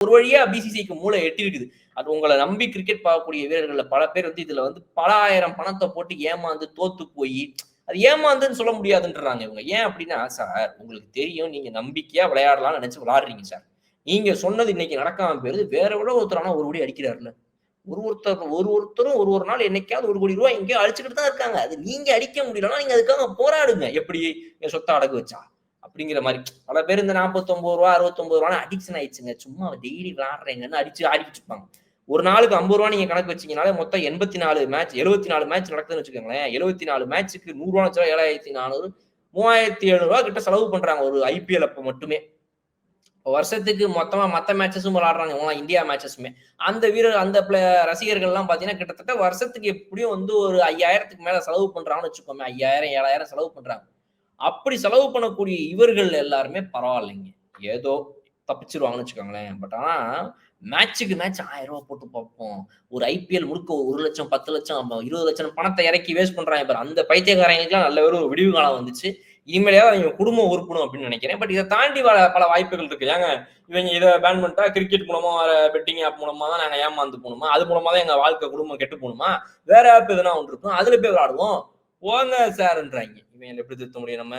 ஒரு வழியா பிசிசிஐக்கு மூளை எட்டி இருக்குது. அது உங்கள நம்பி கிரிக்கெட் பார்க்கக்கூடிய வீரர்கள்ல பல பேர் இதுல பல ஆயிரம் பணத்த போட்டு ஏமாந்து தோத்து போயி, அது ஏமாந்துன்னு சொல்ல முடியாதுன்றாங்க இவங்க. ஏன் அப்டின்னா, சார் உங்களுக்கு தெரியும் நீங்க நம்பிக்கையா விளையாடலாம்னு நெனச்சு விளையாடுறீங்க சார். நீங்க சொன்னது இன்னைக்கு நடக்காம போயிருது. வேற எவனோ ஒருத்தர் ஆனா ஒரு கோடி அடிக்கிறார்ல. ஒருத்தரும் ஒரு நாள் என்னைக்காவது ரூ. 1,00,00,000 எங்கேயோ அடிச்சுக்கிட்டு தான் இருக்காங்க. அது நீங்க அடிக்க முடியலன்னா, நீங்க அதுக்காக போராடுங்க. எப்படி? என் சொத்த அடகு வச்சா? அப்படிங்கிற மாரி. பல பேர் இந்த ரூ. 49 ரூ. 69 அடிக்ஷன் ஆயிடுச்சுங்க. சும்மா டெய்லி விளையாடுறேங்கன்னு அடிச்சு ஆடிக்கிட்டு இருப்பாங்க. ஒரு நாளுக்கு ரூ. 50 நீங்க கணக்கு வச்சீங்கனாலே மொத்தம் 84 மேட்ச் 74 மேட்ச் நடக்குதுன்னு வச்சுக்கோங்களேன். 74 மேட்ச்சுக்கு ரூ. 100 வச்சா 7,400 ரூ. 3,700 கிட்ட செலவு பண்றாங்க ஒரு ஐபிஎல் அப்ப மட்டுமே. வருஷத்துக்கு மொத்தமா மத்த மேட்சஸும் விளையாடுறாங்க இந்தியா மேட்சஸுமே. அந்த வீரர் அந்த ரசிகர்கள்லாம் பார்த்தீங்கன்னா, கிட்டத்தட்ட வருஷத்துக்கு எப்படியும் ஒரு 5,000க்கு மேல செலவு பண்றாங்கன்னு வச்சுக்கோமே. 5,000, 7,000 செலவு பண்றாங்க. அப்படி செலவு பண்ணக்கூடிய இவர்கள் எல்லாருமே பரவாயில்லைங்க. ஏதோ தப்பிச்சுருவாங்கன்னு வச்சுக்கோங்களேன். பட் ஆனா, மேட்ச்சுக்கு மேட்ச் ரூ. 1000 போட்டு பார்ப்போம். ஒரு ஐபிஎல் முழுக்க 1,00,000, 10,00,000, 20,00,000 பணத்த இறக்கி வேஸ்ட் பண்றாங்க பாரு. அந்த பைத்தியக்காரங்களுக்குலாம் நல்ல ஒரு விடிவு காலம் வந்துச்சு. இனிமேலாவது அவங்க குடும்பம் உருப்படும் அப்படின்னு நினைக்கிறேன். பட் இத தாண்டி பல வாய்ப்புகள் இருக்கு. ஏங்க இவங்க இத பேன் பண்ணிட்டா கிரிக்கெட் மூலமா பெட்டிங் ஆப் மூலமா தான் நாங்க ஏமாந்து போணுமா? அது மூலமா தான் எங்க வாழ்க்கை குடும்பம் கெட்டு போணுமா? வேற ஆப் எதுனா ஒண்ணு இருக்கும். அதுல போய் விளையாடுவோம். போங்க சார்ன்றாய்ங்க. இவங்கள எப்படி திருத்த முடியும் நம்ம?